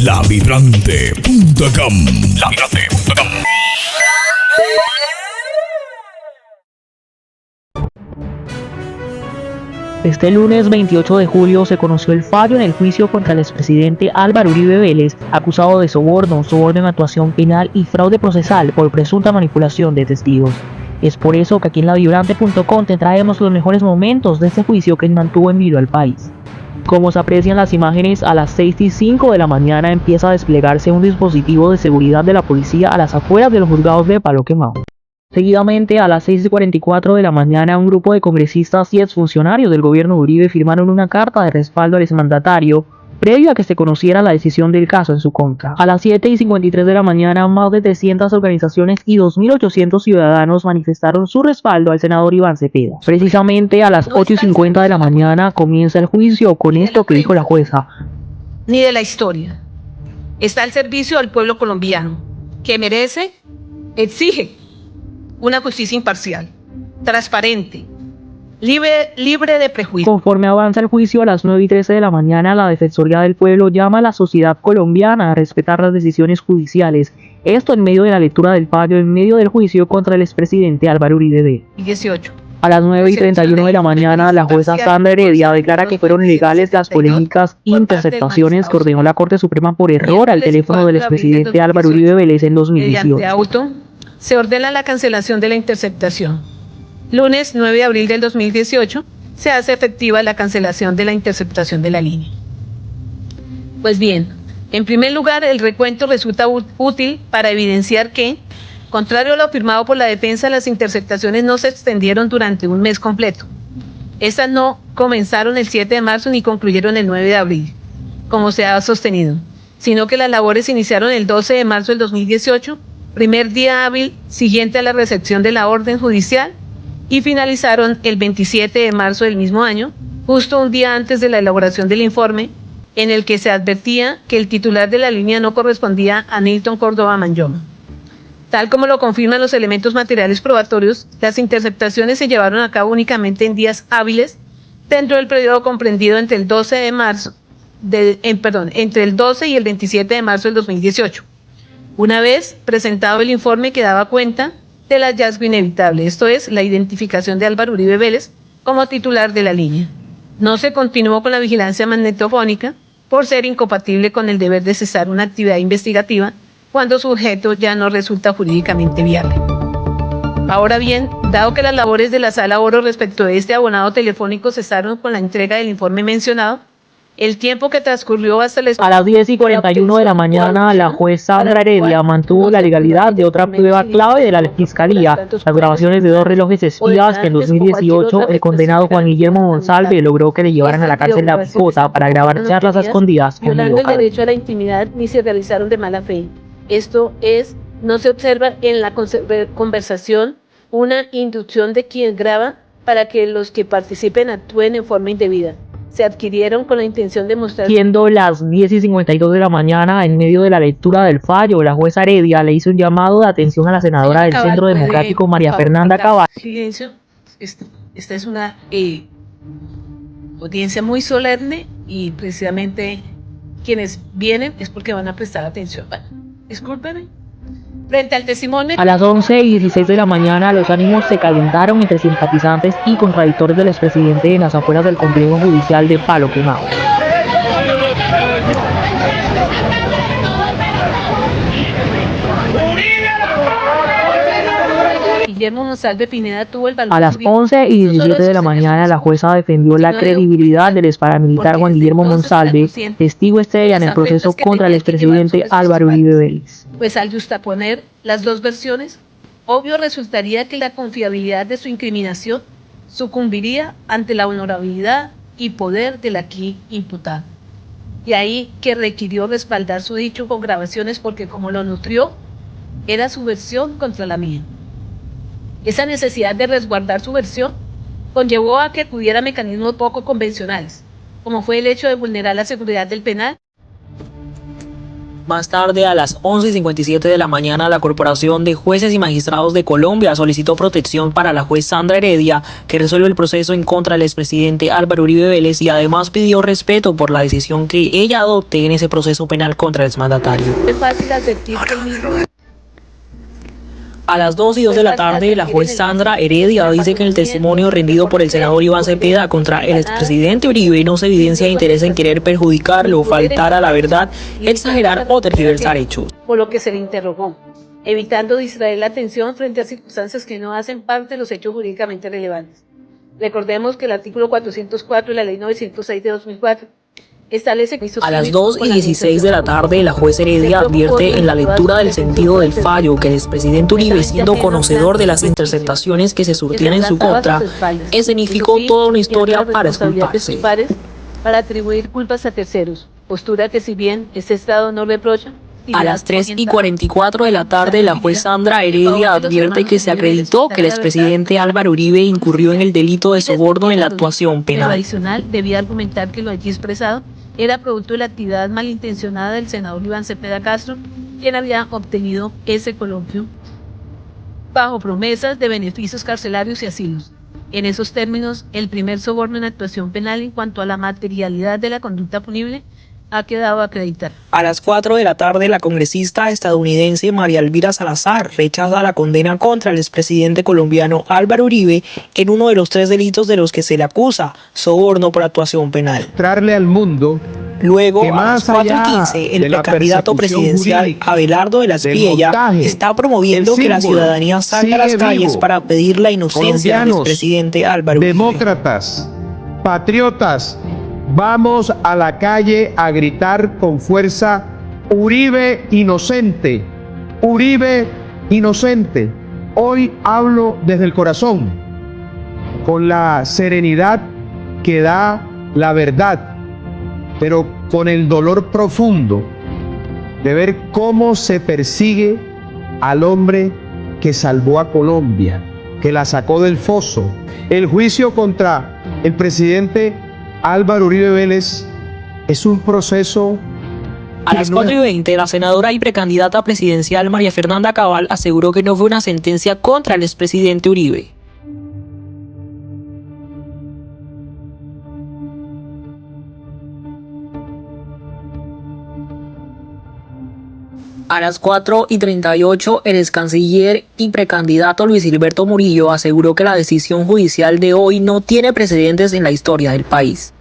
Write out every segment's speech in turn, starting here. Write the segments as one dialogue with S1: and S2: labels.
S1: lavibrante.com. Lavibrante.com.
S2: Este lunes 28 de julio se conoció el fallo en el juicio contra el expresidente Álvaro Uribe Vélez, acusado de soborno en actuación penal y fraude procesal por presunta manipulación de testigos. Es por eso que aquí en lavibrante.com te traemos los mejores momentos de este juicio que mantuvo en vilo al país. Como se aprecian las imágenes, a las 6:05 de la mañana empieza a desplegarse un dispositivo de seguridad de la policía a las afueras de los juzgados de Palo Quemado. Seguidamente, a las 6:44 de la mañana, un grupo de congresistas y exfuncionarios del gobierno de Uribe firmaron una carta de respaldo al exmandatario, previo a que se conociera la decisión del caso en su contra. A las 7:53 de la mañana, más de 300 organizaciones y 2.800 ciudadanos manifestaron su respaldo al senador Iván Cepeda. Precisamente a las 8:50 de la mañana comienza el juicio con esto que dijo la jueza.
S3: Ni de la historia. Está al servicio del pueblo colombiano, que merece, exige una justicia imparcial, transparente, libre de prejuicios.
S2: Conforme avanza el juicio, a las 9:13 de la mañana, la Defensoría del Pueblo llama a la sociedad colombiana a respetar las decisiones judiciales. Esto en medio de la lectura del fallo en medio del juicio contra el expresidente Álvaro Uribe Vélez.
S3: 18.
S2: A las 9:31 de la mañana, la jueza Sandra Heredia declara que fueron ilegales las polémicas interceptaciones que ordenó la Corte Suprema por error al teléfono del expresidente Álvaro Uribe Vélez en 2018.
S3: Mediante auto, se ordena la cancelación de la interceptación. Lunes 9 de abril del 2018 se hace efectiva la cancelación de la interceptación de la línea. Pues bien, en primer lugar, el recuento resulta útil para evidenciar que, contrario a lo afirmado por la defensa, las interceptaciones no se extendieron durante un mes completo. Estas no comenzaron el 7 de marzo ni concluyeron el 9 de abril, como se ha sostenido, sino que las labores iniciaron el 12 de marzo del 2018, primer día hábil siguiente a la recepción de la orden judicial, y finalizaron el 27 de marzo del mismo año, justo un día antes de la elaboración del informe, en el que se advertía que el titular de la línea no correspondía a Nilton Córdoba Manllón. Tal como lo confirman los elementos materiales probatorios, las interceptaciones se llevaron a cabo únicamente en días hábiles dentro del periodo comprendido entre el 12 y el 27 de marzo del 2018. Una vez presentado el informe que daba cuenta del hallazgo inevitable, esto es, la identificación de Álvaro Uribe Vélez como titular de la línea. No se continuó con la vigilancia magnetofónica por ser incompatible con el deber de cesar una actividad investigativa cuando su objeto ya no resulta jurídicamente viable. Ahora bien, dado que las labores de la Sala Oro respecto de este abonado telefónico cesaron con la entrega del informe mencionado, el tiempo que transcurrió hasta
S2: a las 10:41 de la mañana, la jueza Sandra Heredia mantuvo la legalidad de otra prueba clave de la Fiscalía, las grabaciones de 2 relojes espías que en 2018 el condenado Juan Guillermo Monsalve logró que le llevaran a la cárcel La Picota para grabar charlas a escondidas.
S3: Violando el derecho a la intimidad ni se realizaron de mala fe. Esto es, no se observa en la conversación una inducción de quien graba para que los que participen actúen en forma indebida. Se adquirieron con la intención de mostrar...
S2: Siendo las 10:52 de la mañana, en medio de la lectura del fallo, la jueza Heredia le hizo un llamado de atención a la senadora del Centro Democrático, María Fernanda Cabal.
S3: Silencio. Esta es una audiencia muy solemne y precisamente quienes vienen es porque van a prestar atención. Bueno, discúlpenme. Frente al testimonio...
S2: A las 11:16 de la mañana, los ánimos se calentaron entre simpatizantes y contradictores del expresidente en las afueras del complejo judicial de Palo Quemado.
S3: Guillermo Monsalve Pineda tuvo el valor...
S2: A las 11:17 de la mañana, la jueza defendió la credibilidad del exparamilitar Juan Guillermo Monsalve, testigo estrella en el proceso contra el expresidente Álvaro Uribe Vélez.
S3: Pues al justaponer las dos versiones, obvio resultaría que la confiabilidad de su incriminación sucumbiría ante la honorabilidad y poder del aquí imputado. Y ahí que requirió respaldar su dicho con grabaciones porque como lo nutrió, era su versión contra la mía. Esa necesidad de resguardar su versión conllevó a que acudiera a mecanismos poco convencionales, como fue el hecho de vulnerar la seguridad del penal.
S2: Más tarde, a las 11:57 de la mañana, la Corporación de Jueces y Magistrados de Colombia solicitó protección para la juez Sandra Heredia, que resuelve el proceso en contra del expresidente Álvaro Uribe Vélez, y además pidió respeto por la decisión que ella adopte en ese proceso penal contra el exmandatario.
S3: Es fácil advertir que el mismo
S2: A las 2:02 de la tarde, la juez Sandra Heredia dice que en el testimonio rendido por el senador Iván Cepeda contra el expresidente Uribe no se evidencia interés en querer perjudicarlo, faltar a la verdad, exagerar o tergiversar hechos.
S3: por lo que se le interrogó, evitando distraer la atención frente a circunstancias que no hacen parte de los hechos jurídicamente relevantes. Recordemos que el artículo 404 de la Ley 906 de 2004 establece que
S2: a las 2:16 de la tarde, la juez Heredia advierte en la lectura del sentido del fallo que el expresidente Uribe, siendo conocedor de las interceptaciones que se surtían en su contra, escenificó toda una historia para esculparse.
S3: Para atribuir culpas a terceros, postura que, si bien este Estado no reprocha,
S2: a las 3:44 de la tarde, la juez Sandra Heredia advierte que se acreditó que el expresidente Álvaro Uribe incurrió en el delito de soborno en la actuación
S3: pero
S2: penal.
S3: adicional, debía argumentar que lo allí expresado era producto de la actividad malintencionada del senador Iván Cepeda Castro, quien había obtenido ese coloquio bajo promesas de beneficios carcelarios y asilos. En esos términos, el primer soborno en actuación penal en cuanto a la materialidad de la conducta punible ha quedado acreditar.
S2: A las 4 de la tarde, la congresista estadounidense María Elvira Salazar rechaza la condena contra el expresidente colombiano Álvaro Uribe en uno de los 3 delitos de los que se le acusa: soborno por actuación penal.
S4: Mostrarle al mundo
S2: Luego,
S4: que
S2: a las
S4: más allá
S2: 4:15, el
S4: de la
S2: precandidato
S4: persecución
S2: presidencial
S4: jurídica,
S2: Abelardo de la
S4: del
S2: Espriella
S4: montaje,
S2: está promoviendo
S4: el
S2: que la
S4: símbolo
S2: ciudadanía salga a las
S4: sigue
S2: calles
S4: vivo.
S2: para pedir la inocencia del
S4: Colombianos,
S2: expresidente Álvaro Uribe.
S4: demócratas, patriotas, vamos a la calle a gritar con fuerza: Uribe inocente, Uribe inocente. Hoy hablo desde el corazón, con la serenidad que da la verdad, pero con el dolor profundo de ver cómo se persigue al hombre que salvó a Colombia, que la sacó del foso. El juicio contra el presidente Álvaro Uribe Vélez es un proceso.
S2: A las 4:20, la senadora y precandidata presidencial María Fernanda Cabal aseguró que no fue una sentencia contra el expresidente Uribe. A las 4:38, el excanciller y precandidato Luis Gilberto Murillo aseguró que la decisión judicial de hoy no tiene precedentes en la historia del país.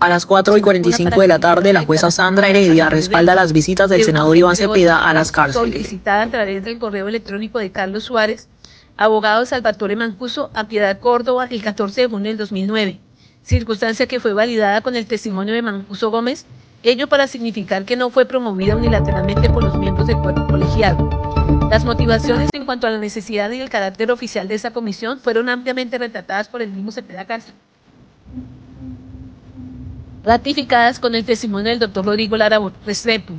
S2: A las 4:45 de la tarde, la jueza Sandra Heredia respalda las visitas del senador Iván Cepeda a las cárceles.
S3: Solicitada a través del correo electrónico de Carlos Suárez, abogado Salvatore Mancuso, a Piedad Córdoba, el 14 de junio del 2009, circunstancia que fue validada con el testimonio de Mancuso Gómez, ello para significar que no fue promovida unilateralmente por los miembros del cuerpo colegiado. Las motivaciones en cuanto a la necesidad y el carácter oficial de esa comisión fueron ampliamente retratadas por el mismo Cepeda Castro, ratificadas con el testimonio del doctor Rodrigo Lara Restrepo,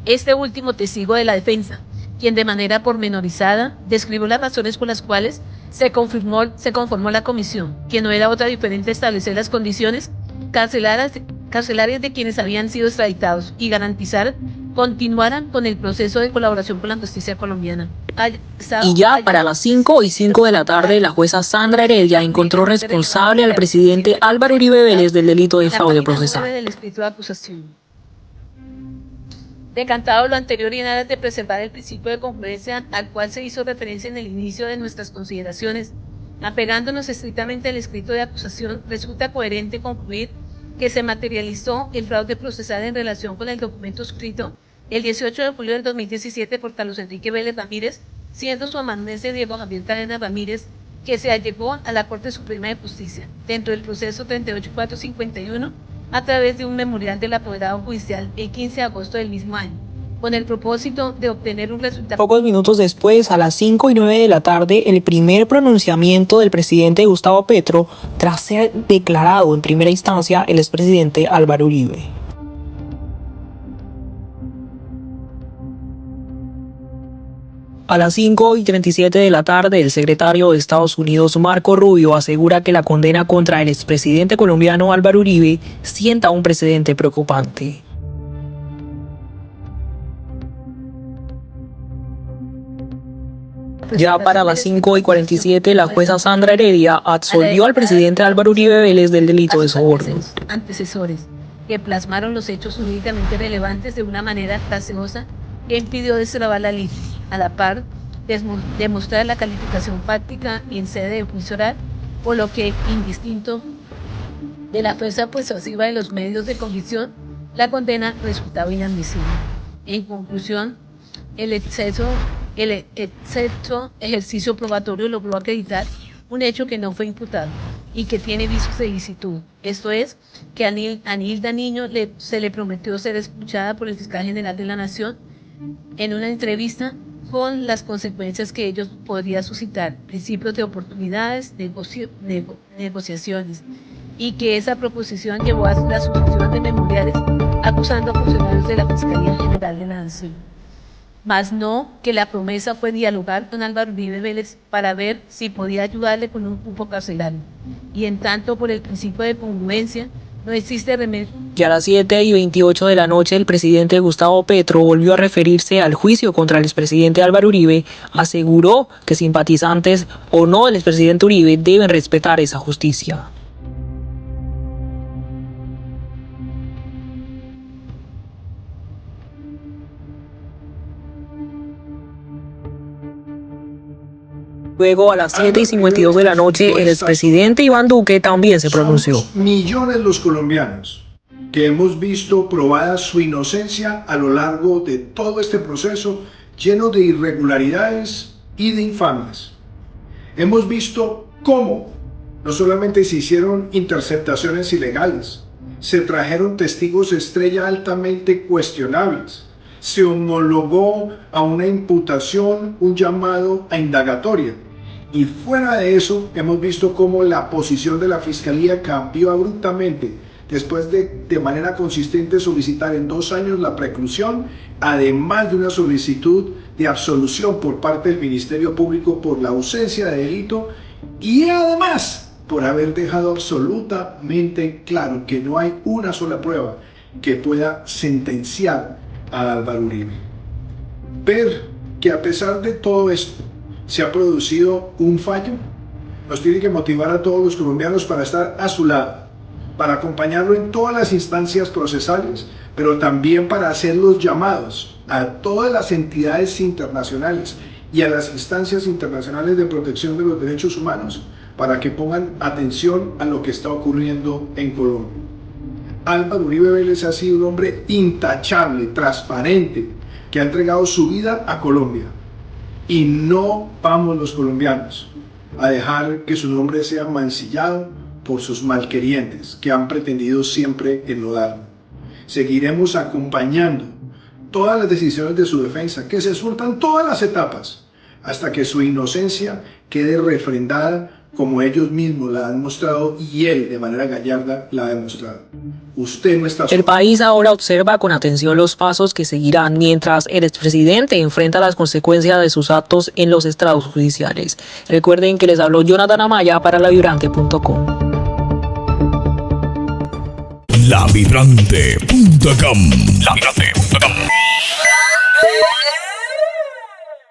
S3: este último testigo de la defensa, quien de manera pormenorizada describió las razones por las cuales se conformó la comisión, que no era otra diferente establecer las condiciones carcelarias de quienes habían sido extraditados y garantizar continuaran con el proceso de colaboración con la justicia colombiana.
S2: Y ya para las 5:05 de la tarde, la jueza Sandra Heredia encontró responsable al presidente Álvaro Uribe Vélez del delito de fraude procesal.
S3: Del escrito de acusación. Decantado lo anterior y en aras de preservar el principio de congruencia al cual se hizo referencia en el inicio de nuestras consideraciones, apegándonos estrictamente al escrito de acusación, resulta coherente concluir que se materializó el fraude procesal en relación con el documento escrito el 18 de julio del 2017 por Carlos Enrique Vélez Ramírez, siendo su amanuense Diego Javier Cadena Ramírez, que se allegó a la Corte Suprema de Justicia, dentro del proceso 38451, a través de un memorial del apoderado judicial el 15 de agosto del mismo año, con el propósito de obtener un resultado.
S2: Pocos minutos después, a las 5:09 de la tarde, el primer pronunciamiento del presidente Gustavo Petro, tras ser declarado en primera instancia el expresidente Álvaro Uribe. A las 5:37 de la tarde, el secretario de Estados Unidos, Marco Rubio, asegura que la condena contra el expresidente colombiano Álvaro Uribe sienta un precedente preocupante. Ya para las 5:47, la jueza Sandra Heredia absolvió al presidente Álvaro Uribe Vélez del delito de soborno.
S3: Antecesores que plasmaron los hechos jurídicamente relevantes de una manera gaseosa que impidió destrabar la ley, a la par demostrar la calificación fáctica en sede de juicio oral, por lo que, indistinto de la fuerza persuasiva de los medios de convicción, la condena resultaba inadmisible. En conclusión, el exceso ejercicio probatorio logró acreditar un hecho que no fue imputado y que tiene visos de ilicitud. Esto es, que a Nilda Niño se le prometió ser escuchada por el fiscal general de la Nación en una entrevista, con las consecuencias que ello podría suscitar, principios de oportunidades, negociaciones, y que esa proposición llevó a la suscripción de memoriales acusando a funcionarios de la Fiscalía General de la Nación. Mas no que la promesa fue dialogar con Álvaro Uribe Vélez para ver si podía ayudarle con un cupo carcelario. Y en tanto, por el principio de congruencia, no existe remedio.
S2: Ya a las 7:28 de la noche, el presidente Gustavo Petro volvió a referirse al juicio contra el expresidente Álvaro Uribe. Aseguró que simpatizantes o no del expresidente Uribe deben respetar esa justicia. Luego, a las 7:52 de la noche, el expresidente Iván Duque también se pronunció.
S5: Somos millones los colombianos que hemos visto probada su inocencia a lo largo de todo este proceso lleno de irregularidades y de infamias. Hemos visto cómo no solamente se hicieron interceptaciones ilegales, se trajeron testigos estrella altamente cuestionables, se homologó a una imputación un llamado a indagatoria. Y fuera de eso, hemos visto cómo la posición de la Fiscalía cambió abruptamente después de manera consistente solicitar en 2 años la preclusión, además de una solicitud de absolución por parte del Ministerio Público por la ausencia de delito y además por haber dejado absolutamente claro que no hay una sola prueba que pueda sentenciar a Álvaro Uribe. Ver que a pesar de todo esto se ha producido un fallo nos tiene que motivar a todos los colombianos para estar a su lado, para acompañarlo en todas las instancias procesales, pero también para hacer los llamados a todas las entidades internacionales y a las instancias internacionales de protección de los derechos humanos para que pongan atención a lo que está ocurriendo en Colombia. Álvaro Uribe Vélez ha sido un hombre intachable, transparente, que ha entregado su vida a Colombia. Y no vamos los colombianos a dejar que su nombre sea mancillado por sus malquerientes que han pretendido siempre enlodarlo. Seguiremos acompañando todas las decisiones de su defensa, que se surtan todas las etapas, hasta que su inocencia quede refrendada como ellos mismos la han mostrado y él de manera gallarda la ha demostrado. Usted no está solo.
S2: El país ahora observa con atención los pasos que seguirán mientras el expresidente enfrenta las consecuencias de sus actos en los estrados judiciales. Recuerden que les habló Jonathan Amaya para lavibrante.com.
S1: Lavibrante.com. Lavibrante.com.